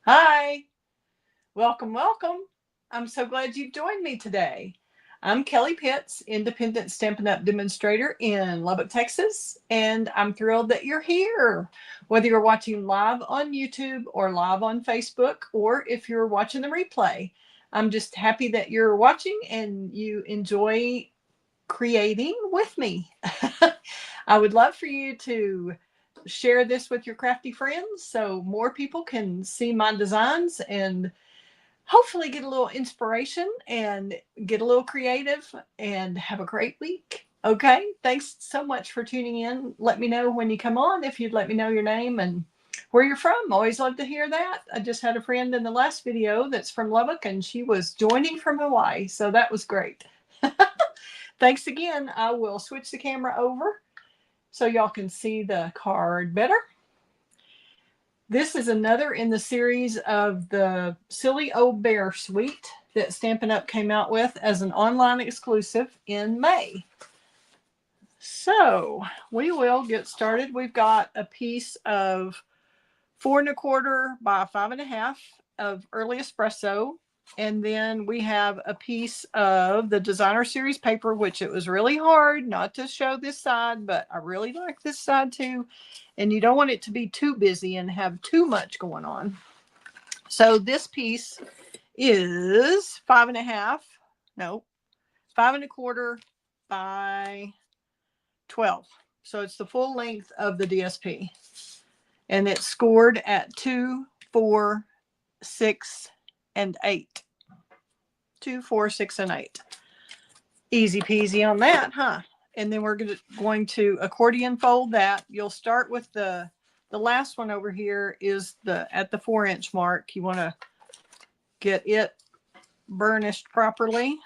Hi, welcome, welcome. I'm so glad you've joined me today. I'm Kelly Pitts, independent Stampin' Up! Demonstrator in Lubbock, Texas, and I'm thrilled that you're here. Whether you're watching live on YouTube or live on Facebook, or if you're watching the replay, I'm just happy that you're watching and you enjoy creating with me. I would love for you to share this with your crafty friends so more people can see my designs and hopefully get a little inspiration and get a little creative and have a great week. Okay, thanks so much for tuning in. Let me know when you come on if you'd let me know your name and where you're from. Always love to hear that. I just had a friend in the last video that's from Lubbock and she was joining from Hawaii, so that was great. Thanks again. I will switch the camera over so y'all can see the card better. This is another in the series of the Silly Old Bear Suite that Stampin' Up! Came out with as an online exclusive in May. So we will get started. We've got a piece of 4 1/4 by 5 1/2 of early espresso. And then we have a piece of the designer series paper, which it was really hard not to show this side, but I really like this side too. And you don't want it to be too busy and have too much going on. So this piece is 5 1/2, no, 5 1/4 by 12. So it's the full length of the DSP. And it's scored at 2, 4, 6, and 8. 2, 4, 6, and 8. Easy peasy on that, huh? And then we're going to accordion fold that. You'll start with the last one over here is at the 4-inch mark. You want to get it burnished properly.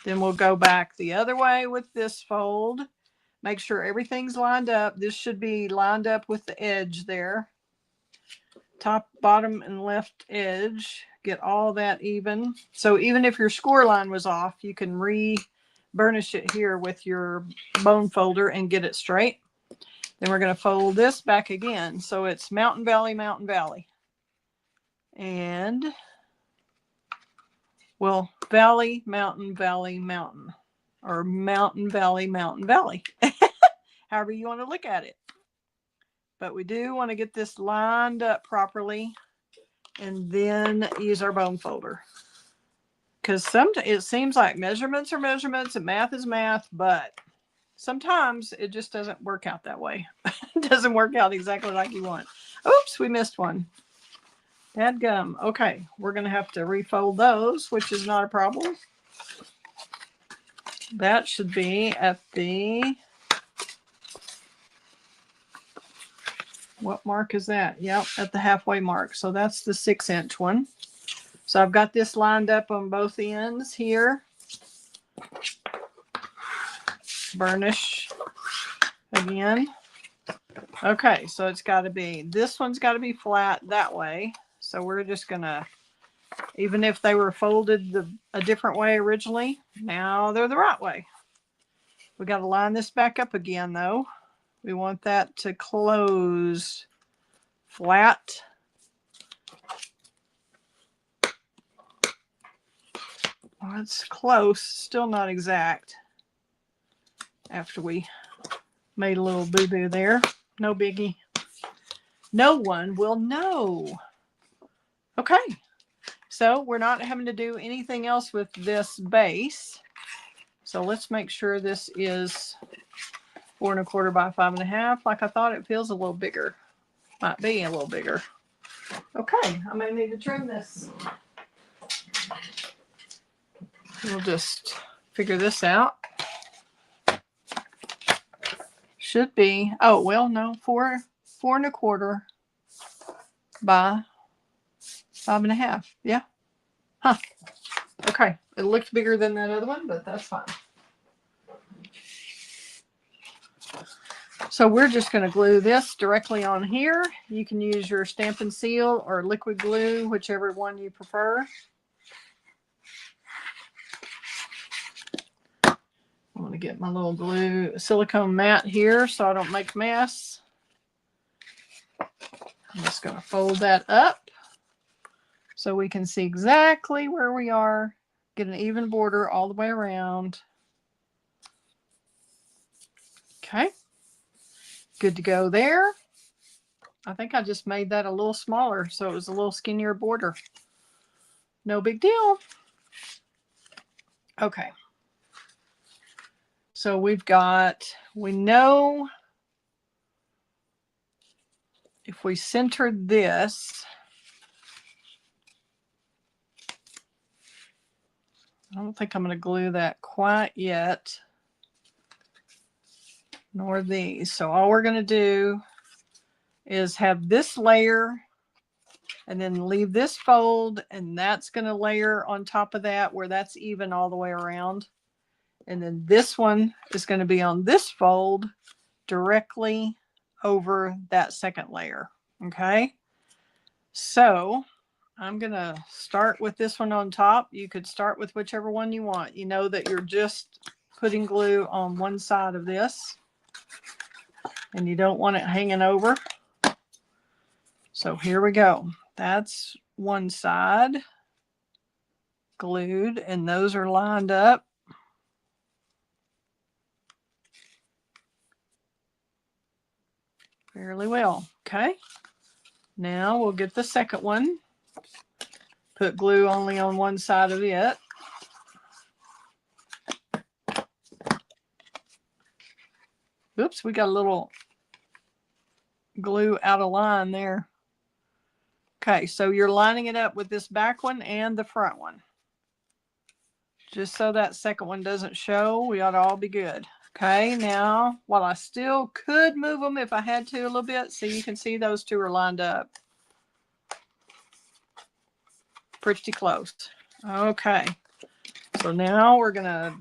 Then we'll go back the other way with this fold. Make sure everything's lined up. This should be lined up with the edge there. Top, bottom, and left edge. Get all that even. So even if your score line was off, you can burnish it here with your bone folder and get it straight. Then we're going to fold this back again. So it's Mountain Valley, Mountain Valley. And, well, Valley, Mountain, Valley, Mountain. Or Mountain Valley, Mountain Valley. However you want to look at it. But we do want to get this lined up properly and then use our bone folder. Because sometimes it seems like measurements are measurements and math is math, but sometimes it just doesn't work out that way. It doesn't work out exactly like you want. Oops, we missed one. Dadgum. Okay, we're going to have to refold those, which is not a problem. That should be at the... What mark is that? Yep, at the halfway mark. So that's the 6-inch one. So I've got this lined up on both ends here. Burnish again. Okay, so it's got to be, this one's got to be flat that way. So we're just going to, even if they were folded a different way originally, now they're the right way. We got to line this back up again though. We want that to close flat. Well, it's close, still not exact. After we made a little boo-boo there. No biggie. No one will know. Okay, so we're not having to do anything else with this base. So let's make sure this is 4 1/4 by 5 1/2. Like I thought, it feels a little bigger. Might be a little bigger. Okay, I may need to trim this. We'll just figure this out. Should be, oh, well, no, 4 1/4 by 5 1/2. Yeah. Huh. Okay. It looked bigger than that other one, but that's fine. So we're just going to glue this directly on here. You can use your Stampin' Seal or liquid glue, whichever one you prefer. I want to get my little glue silicone mat here so I don't make a mess. I'm just going to fold that up. so we can see exactly where we are. Get an even border all the way around. Okay, good to go there. I think I just made that a little smaller, so it was a little skinnier border. No big deal. Okay. So we know if we center this, I don't think I'm going to glue that quite yet, nor these. So all we're going to do is have this layer and then leave this fold, and that's going to layer on top of that where that's even all the way around. And then this one is going to be on this fold directly over that second layer. Okay. So I'm going to start with this one on top. You could start with whichever one you want. You know that you're just putting glue on one side of this and you don't want it hanging over. So here we go. That's one side glued, and those are lined up. Fairly well. Okay. Now we'll get the second one. Put glue only on one side of it. Oops, we got a little glue out of line there. Okay, so you're lining it up with this back one and the front one. Just so that second one doesn't show, we ought to all be good. Okay, now, while I still could move them if I had to a little bit, so you can see those two are lined up. Pretty close. Okay, so now we're going to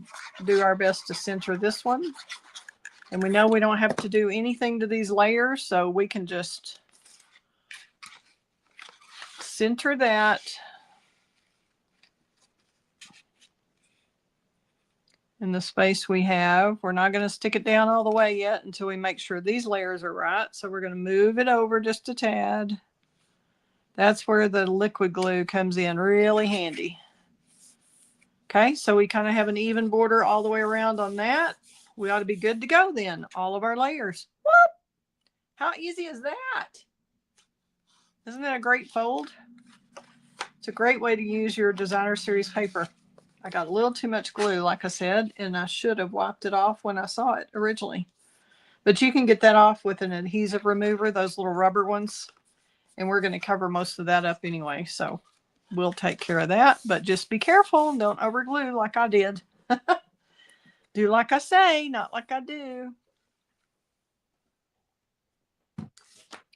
do our best to center this one. And we know we don't have to do anything to these layers, so we can just center that. In the space we have. We're not going to stick it down all the way yet until we make sure these layers are right. So we're going to move it over just a tad. That's where the liquid glue comes in really handy. Okay, so we kind of have an even border all the way around on that. We ought to be good to go then. All of our layers. What? How easy is that? Isn't that a great fold? It's a great way to use your designer series paper. I got a little too much glue, like I said, and I should have wiped it off when I saw it originally. But you can get that off with an adhesive remover, those little rubber ones. And we're going to cover most of that up anyway, so we'll take care of that. But just be careful. Don't over glue like I did. Do like I say, not like I do.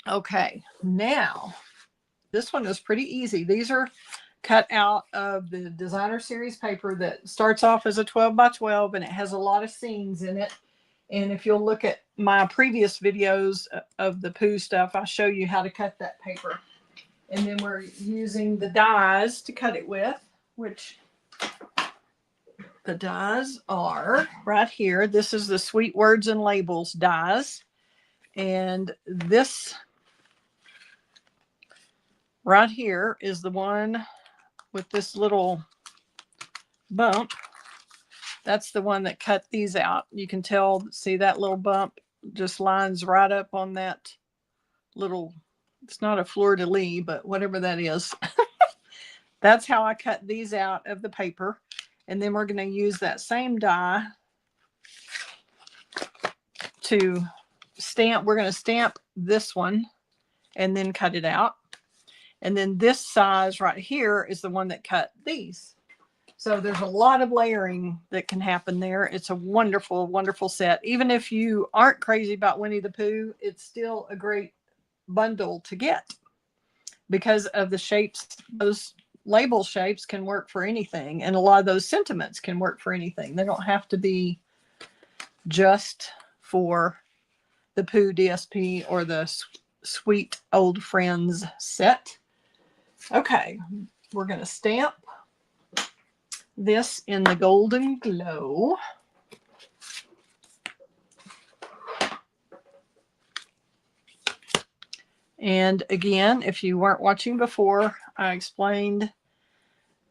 Okay, now this one is pretty easy. These are cut out of the designer series paper that starts off as a 12 by 12, and it has a lot of scenes in it. And if you'll look at my previous videos of the Pooh stuff, I show you how to cut that paper. And then we're using the dies to cut it with, which the dies are right here. This is the Sweet Words and Labels dies. And this right here is the one with this little bump. That's the one that cut these out. You can tell, see that little bump just lines right up on that little, it's not a fleur-de-lis, but whatever that is. That's how I cut these out of the paper. And then we're going to use that same die to stamp. We're going to stamp this one and then cut it out. And then this size right here is the one that cut these. So there's a lot of layering that can happen there. It's a wonderful, wonderful set. Even if you aren't crazy about Winnie the Pooh, it's still a great bundle to get because of the shapes. Those label shapes can work for anything, and a lot of those sentiments can work for anything. They don't have to be just for the Pooh DSP or the Sweet Old Friends set. Okay, we're going to stamp this in the Golden Glow. And again, if you weren't watching before, I explained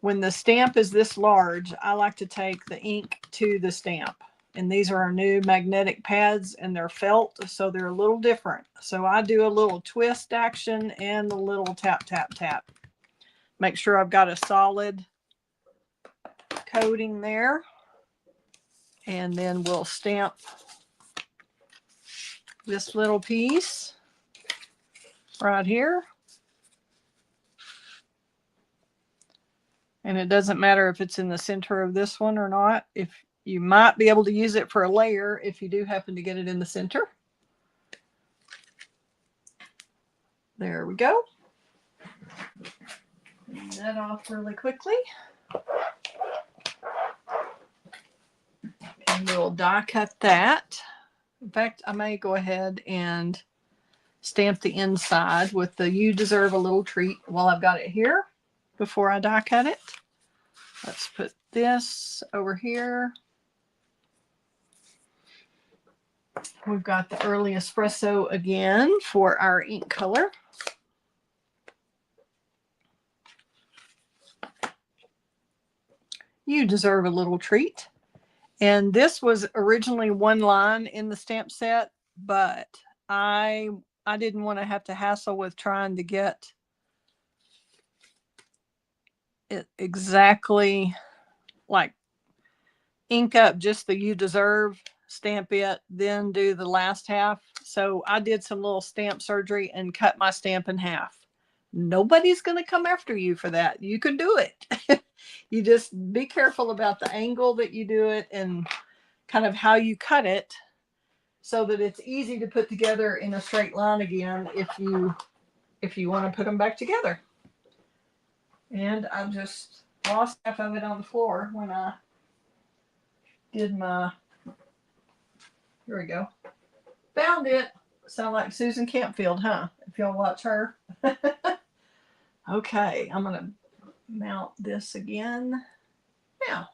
when the stamp is this large, I like to take the ink to the stamp. And these are our new magnetic pads, and they're felt, so they're a little different. So I do a little twist action and a little tap, tap, tap. Make sure I've got a solid coating there. And then we'll stamp this little piece right here. And it doesn't matter if it's in the center of this one or not. If you might be able to use it for a layer if you do happen to get it in the center. There we go. Clean that off really quickly. And we'll die cut that. In fact, I may go ahead and stamp the inside with the "You Deserve a Little Treat" while I've got it here before I die cut it. Let's put this over here. We've got the Early Espresso again for our ink color. You deserve a little treat. And this was originally one line in the stamp set, but I didn't want to have to hassle with trying to get it exactly like ink up just the "You Deserve," stamp it, then do the last half. So I did some little stamp surgery and cut my stamp in half. Nobody's going to come after you for that. You can do it. You just be careful about the angle that you do it and kind of how you cut it so that it's easy to put together in a straight line again if you want to put them back together. And I just lost half of it on the floor when I did my, here we go. Found it. Sound like Susan Campfield, huh? If y'all watch her. Okay, I'm going to mount this again now.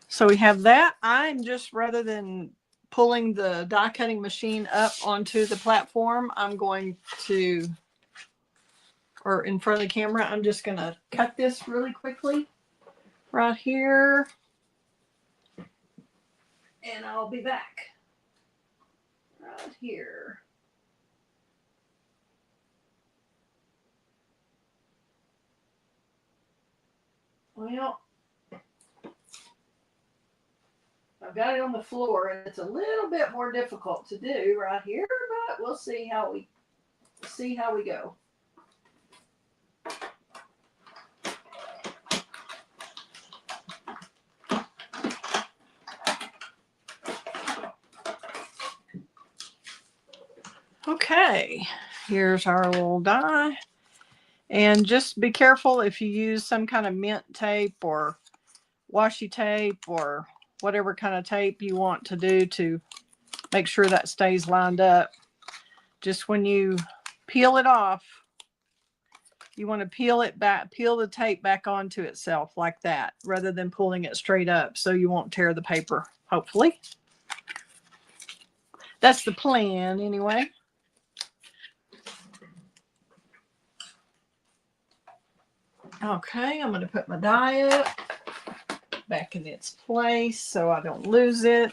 So we have that. I'm just, rather than pulling the die cutting machine up onto the platform, I'm going to, or in front of the camera, I'm just going to cut this really quickly right here. And I'll be back right here. Well, I've got it on the floor, and it's a little bit more difficult to do right here, but we'll see how we go. Okay, here's our little die. And just be careful if you use some kind of mint tape or washi tape or whatever kind of tape you want to do to make sure that stays lined up. Just when you peel it off, you want to peel it back, peel the tape back onto itself like that, rather than pulling it straight up so you won't tear the paper, hopefully. That's the plan anyway. Okay, I'm going to put my die up back in its place so I don't lose it.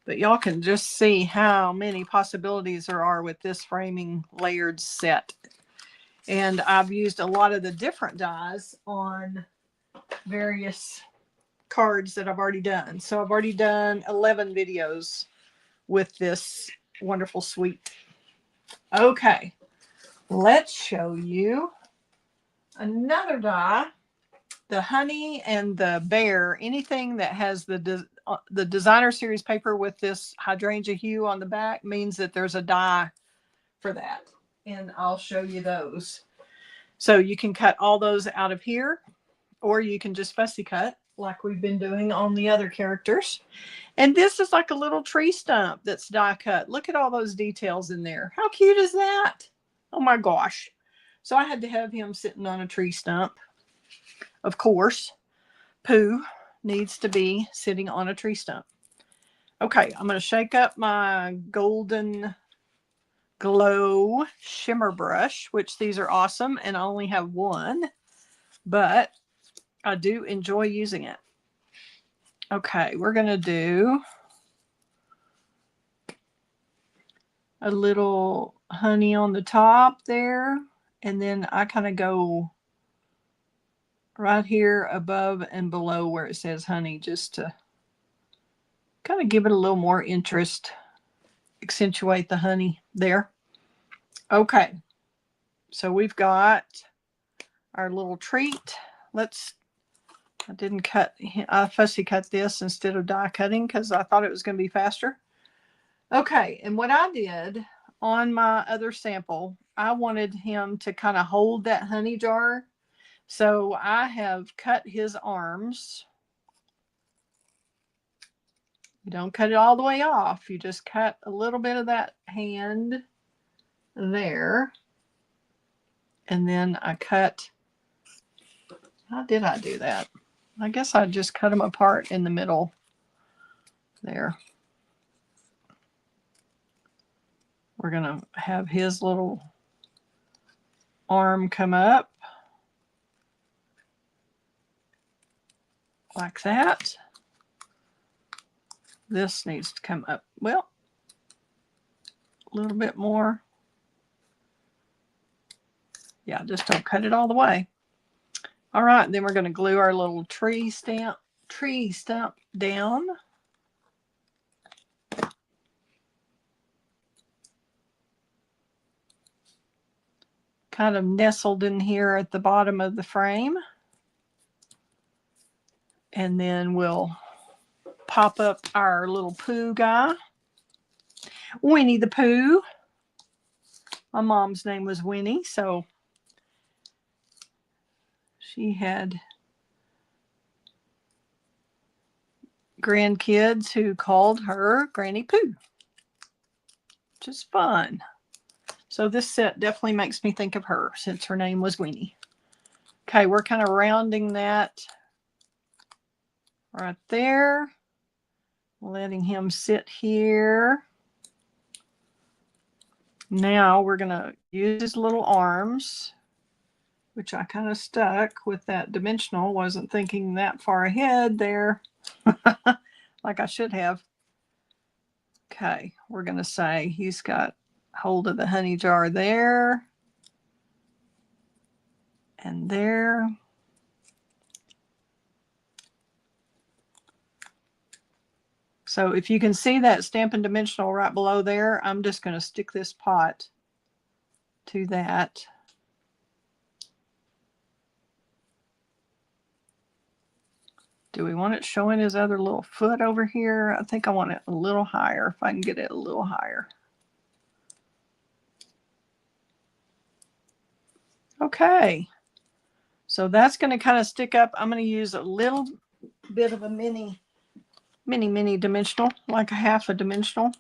But y'all can just see how many possibilities there are with this framing layered set. And I've used a lot of the different dies on various cards that I've already done. So I've already done 11 videos with this wonderful suite. Okay, let's show you another die. The honey and the bear, anything that has the designer series paper with this hydrangea hue on the back means that there's a die for that. And I'll show you those. So you can cut all those out of here, or you can just fussy cut like we've been doing on the other characters. And this is like a little tree stump that's die cut. Look at all those details in there. How cute is that? Oh my gosh. So I had to have him sitting on a tree stump. Of course, Pooh needs to be sitting on a tree stump. Okay, I'm going to shake up my golden Glow shimmer brush, which these are awesome, and I only have one, but I do enjoy using it. Okay, we're going to do a little honey on the top there, and then I kind of go right here above and below where it says honey, just to kind of give it a little more interest, accentuate the honey there. Okay, so we've got our little treat. I didn't cut, I fussy cut this instead of die cutting because I thought it was going to be faster. Okay, and what I did on my other sample, I wanted him to kind of hold that honey jar. So I have cut his arms. You don't cut it all the way off. You just cut a little bit of that hand there. And then I cut, how did I do that? I guess I just cut them apart in the middle there. We're going to have his little arm come up like that. This needs to come up, well, a little bit more. Yeah, just don't cut it all the way. All right, then we're going to glue our little tree stump down. Kind of nestled in here at the bottom of the frame. And then we'll pop up our little Pooh guy. Winnie the Pooh. My mom's name was Winnie, so she had grandkids who called her Granny Pooh, which is fun. So this set definitely makes me think of her since her name was Winnie. Okay, we're kind of rounding that right there, letting him sit here. Now we're going to use his little arms, which I kind of stuck with that dimensional. Wasn't thinking that far ahead there like I should have. Okay, we're going to say he's got hold of the honey jar there and there. So if you can see that Stampin' Dimensional right below there, I'm just going to stick this pot to that. Do we want it showing his other little foot over here? I think I want it a little higher, if I can get it a little higher. Okay, so that's going to kind of stick up. I'm going to use a little bit of a mini dimensional, like a half a dimensional,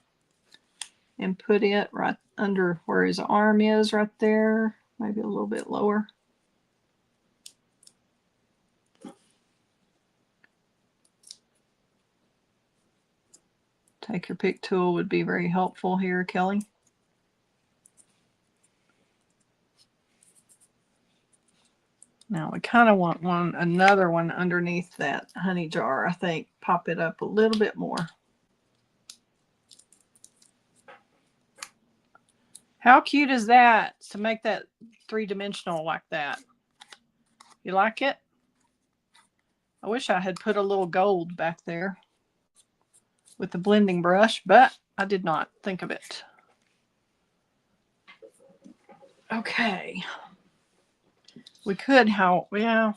and put it right under where his arm is right there, maybe a little bit lower. Take your pick tool would be very helpful here, Kelly. Now we kind of want another one underneath that honey jar, I think. Pop it up a little bit more. How cute is that to make that three-dimensional like that? You like it? I wish I had put a little gold back there with the blending brush, but I did not think of it. Okay. We could, yeah.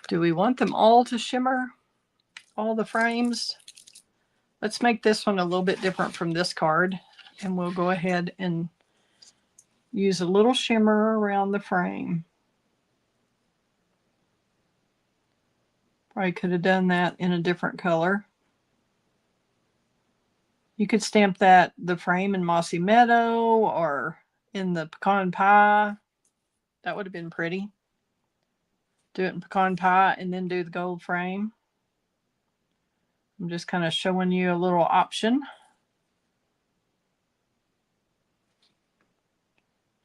Do we want them all to shimmer? All the frames? Let's make this one a little bit different from this card, and we'll go ahead and use a little shimmer around the frame. Probably could have done that in a different color. You could stamp the frame in Mossy Meadow or in the pecan pie. That would have been pretty. Do it in pecan pie and then do the gold frame. I'm just kind of showing you a little option.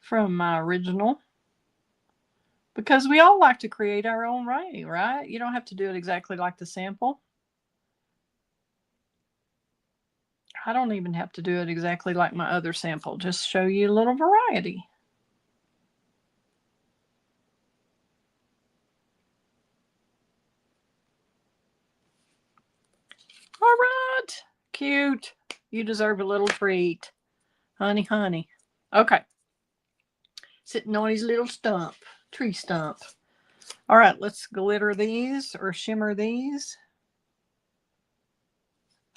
from my original. Because we all like to create our own way, right? You don't have to do it exactly like the sample. I don't even have to do it exactly like my other sample. Just show you a little variety. All right. Cute. You deserve a little treat. Honey, honey. Okay. Sitting on his little stump. Tree stump. All right, let's glitter these or shimmer these.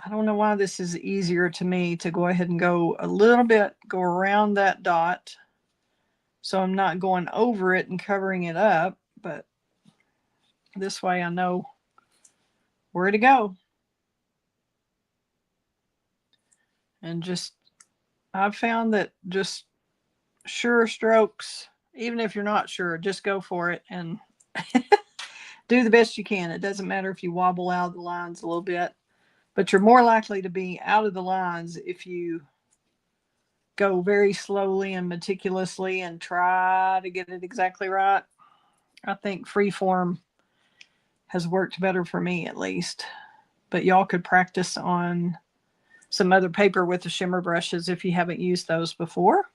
I don't know why this is easier to me to go ahead and go a little bit, go around that dot. So I'm not going over it and covering it up, but this way I know where to go. And just, I've found that just sure strokes, even if you're not sure, just go for it and do the best you can. It doesn't matter if you wobble out of the lines a little bit, but you're more likely to be out of the lines if you go very slowly and meticulously and try to get it exactly right. I think freeform has worked better for me at least, but y'all could practice on some other paper with the shimmer brushes if you haven't used those before.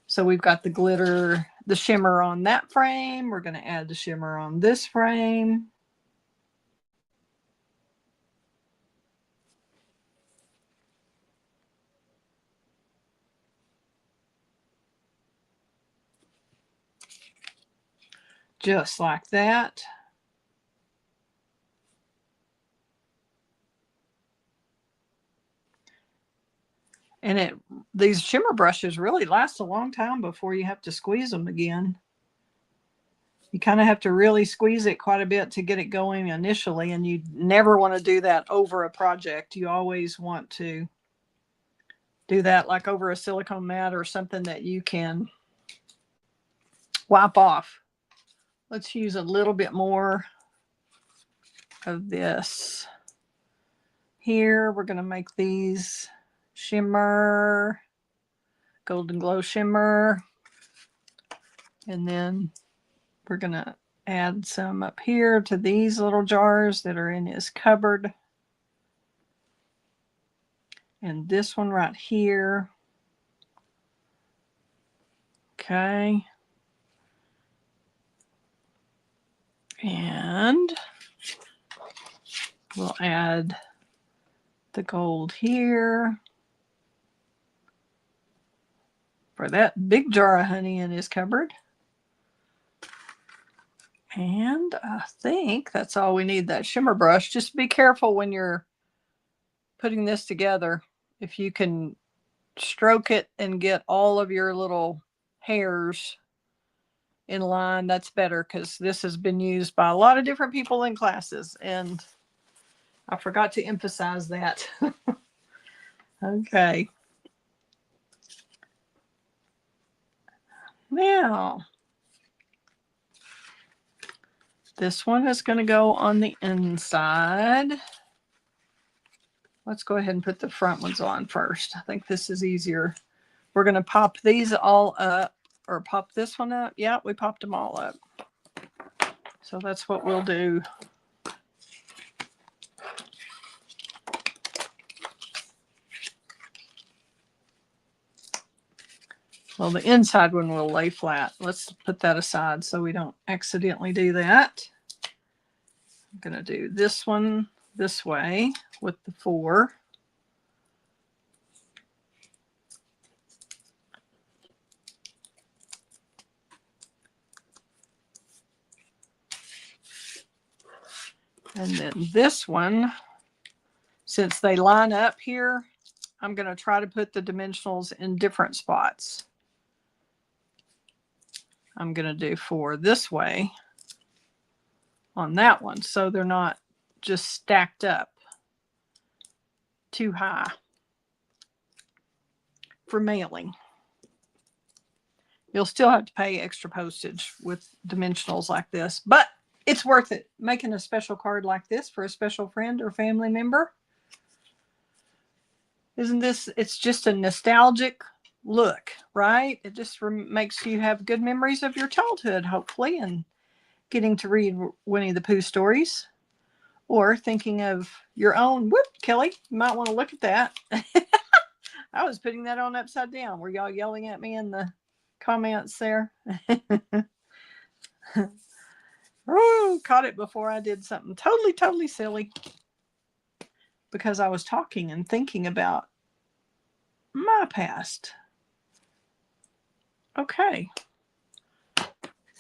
So we've got the glitter, the shimmer on that frame. We're going to add the shimmer on this frame. Just like that. And these shimmer brushes really last a long time before you have to squeeze them again. You kind of have to really squeeze it quite a bit to get it going initially, and you never want to do that over a project. You always want to do that like over a silicone mat or something that you can wipe off. Let's use a little bit more of this. Here, we're going to make these shimmer, golden glow shimmer. And then we're going to add some up here to these little jars that are in his cupboard. And this one right here. Okay. And we'll add the gold here for that big jar of honey in his cupboard. And I think that's all we need, that shimmer brush. Just be careful when you're putting this together. If you can stroke it and get all of your little hairs in line, that's better, because this has been used by a lot of different people in classes, and I forgot to emphasize that. Okay. Now, this one is going to go on the inside. Let's go ahead and put the front ones on first. I think this is easier. We're going to pop these all up, or pop this one up. Yeah, we popped them all up. So that's what we'll do. Well, the inside one will lay flat. Let's put that aside so we don't accidentally do that. I'm going to do this one this way with the 4. And then this one, since they line up here, I'm going to try to put the dimensionals in different spots. I'm going to do 4 this way on that one, so they're not just stacked up too high for mailing. You'll still have to pay extra postage with dimensionals like this, but it's worth it. Making a special card like this for a special friend or family member. Isn't this, it's just a nostalgic look, right? It just makes you have good memories of your childhood, hopefully, and getting to read Winnie the Pooh stories, or thinking of your own. Whoop, Kelly, you might want to look at that. I was putting that on upside down. Were y'all yelling at me in the comments there? Oh, caught it before I did something totally silly, because I was talking and thinking about my past. Okay.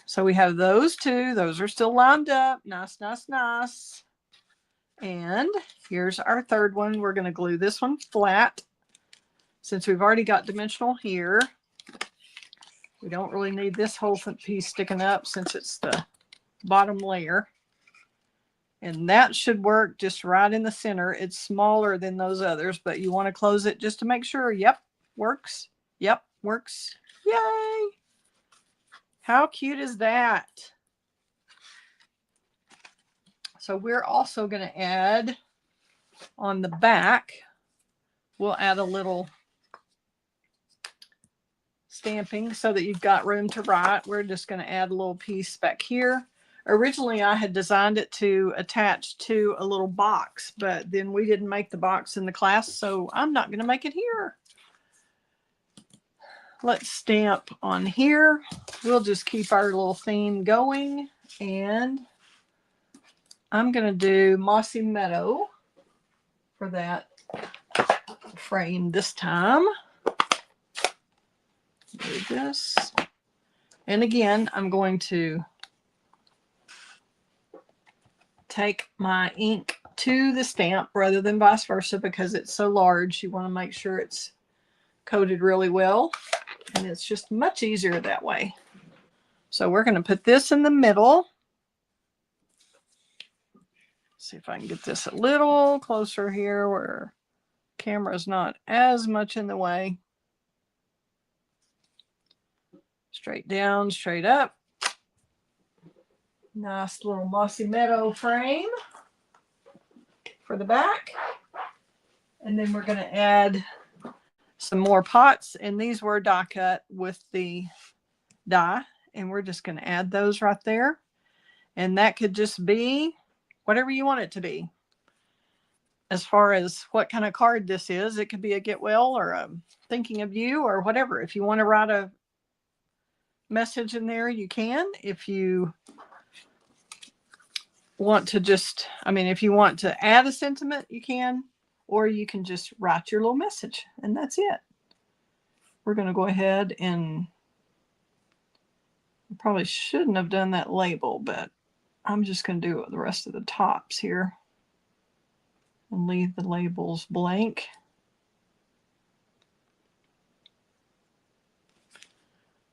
So we have those two. Those are still lined up. Nice, nice, nice. And here's our third one. We're going to glue this one flat. Since we've already got dimensional here, we don't really need this whole piece sticking up since it's the bottom layer. And that should work just right in the center. It's smaller than those others, but you want to close it just to make sure. Yep, works. Yep, works. Yay! How cute is that? So we're also going to add on the back, we'll add a little stamping so that you've got room to write. We're just going to add a little piece back here. Originally, I had designed it to attach to a little box, but then we didn't make the box in the class, so I'm not going to make it here. Let's stamp on here. We'll just keep our little theme going, and I'm going to do Mossy Meadow for that frame this time. Do this. And again, I'm going to take my ink to the stamp rather than vice versa, because it's so large. You want to make sure it's coated really well, and it's just much easier that way. So we're going to put this in the middle. See if I can get this a little closer here where the camera's not as much in the way. Straight down, straight up. Nice little Mossy Meadow frame for the back. And then we're going to add some more pots, and these were die cut with the die, and we're just going to add those right there. And that could just be whatever you want it to be. As far as what kind of card this is, it could be a get well or a thinking of you or whatever. If you want to write a message in there, you can. If you want to just, if you want to add a sentiment, you can, or you can just write your little message, and that's it. We're going to go ahead and probably shouldn't have done that label, but I'm just going to do the rest of the tops here and leave the labels blank.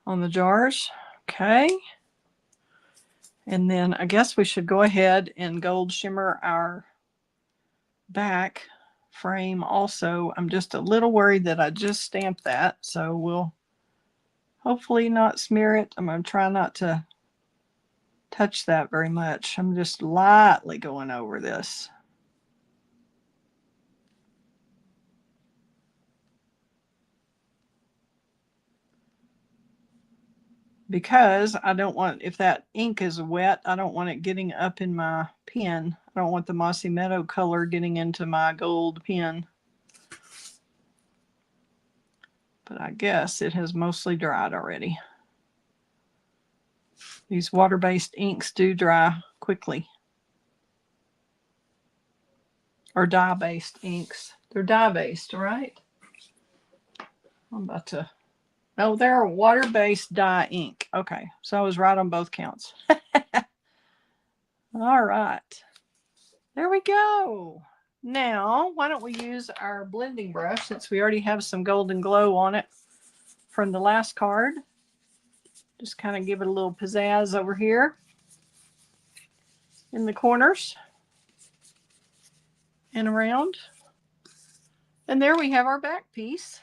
On the jars. Okay. And then I guess we should go ahead and gold shimmer our back frame also. I'm just a little worried that I just stamped that, so we'll hopefully not smear it. I'm going to try not to touch that very much. I'm just lightly going over this. Because I don't want, if that ink is wet, I don't want it getting up in my pen. I don't want the Mossy Meadow color getting into my gold pen. But I guess it has mostly dried already. These water-based inks do dry quickly. Or dye-based inks. They're dye-based, right? I'm about to... No, they're water-based dye ink. Okay, so I was right on both counts. All right. There we go. Now, why don't we use our blending brush, since we already have some golden glow on it from the last card. Just kind of give it a little pizzazz over here in the corners and around. And there we have our back piece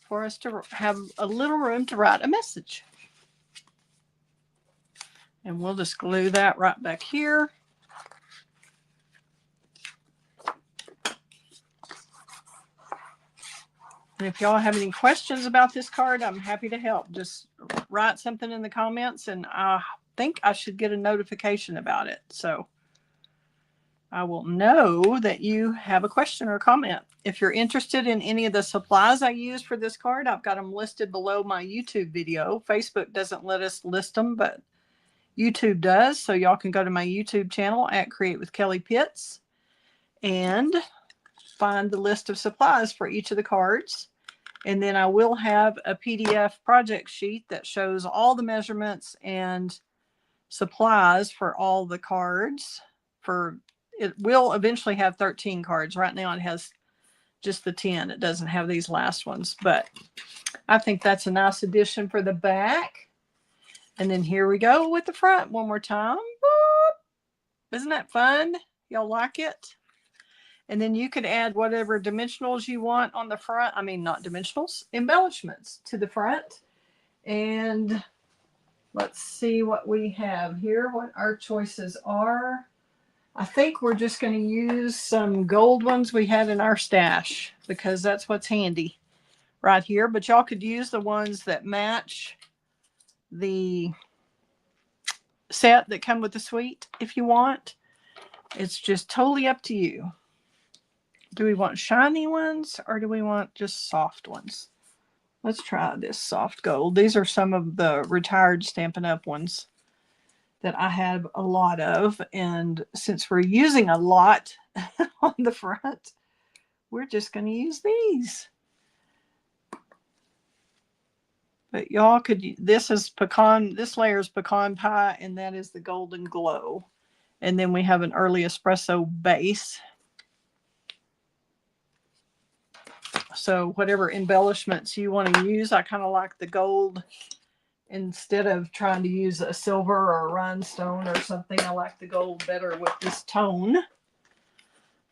for us to have a little room to write a message. And we'll just glue that right back here. And if y'all have any questions about this card, I'm happy to help. Just write something in the comments, and I think I should get a notification about it. So I will know that you have a question or a comment. If you're interested in any of the supplies I use for this card, I've got them listed below my YouTube video. Facebook doesn't let us list them, but YouTube does. So y'all can go to my YouTube channel at Create with Kelly Pitts and find the list of supplies for each of the cards. And then I will have a PDF project sheet that shows all the measurements and supplies for all the cards. It will eventually have 13 cards. Right now it has just the 10. It doesn't have these last ones, but I think that's a nice addition for the back. And then here we go with the front one more time. Isn't that fun? Y'all like it? And then you could add whatever dimensionals you want on the front. I mean, not dimensionals, embellishments to the front. And let's see what we have here, what our choices are. I think we're just going to use some gold ones we had in our stash because that's what's handy right here. But y'all could use the ones that match the set that come with the suite if you want. It's just totally up to you. Do we want shiny ones or do we want just soft ones? Let's try this soft gold. These are some of the retired Stampin' Up ones that I have a lot of. And since we're using a lot on the front, we're just going to use these. But y'all could, this is pecan, this layer is pecan pie, and that is the golden glow. And then we have an early espresso base. So whatever embellishments you want to use, I kind of like the gold. Instead of trying to use a silver or a rhinestone or something, I like the gold better with this tone.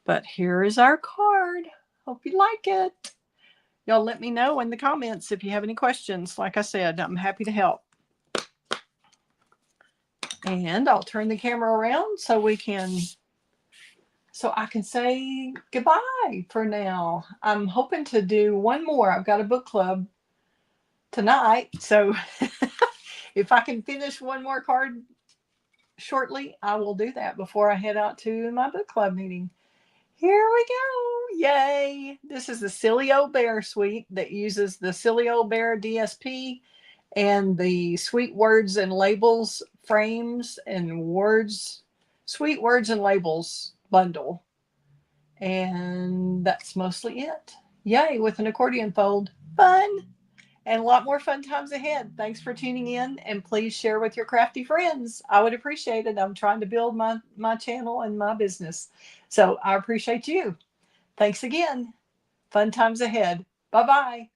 But here is our card. Hope you like it. Y'all let me know in the comments if you have any questions. Like I said, I'm happy to help. And I'll turn the camera around so I can say goodbye for now. I'm hoping to do one more. I've got a book club tonight. So if I can finish one more card shortly, I will do that before I head out to my book club meeting. Here we go. Yay. This is the Silly Old Bear suite that uses the Silly Old Bear DSP and the Sweet Words and Labels frames and Sweet Words and Labels bundle. And that's mostly it. Yay, with an accordion fold. Fun. And a lot more fun times ahead. Thanks for tuning in, and please share with your crafty friends. I would appreciate it. I'm trying to build my channel and my business. So I appreciate you. Thanks again. Fun times ahead. Bye-bye.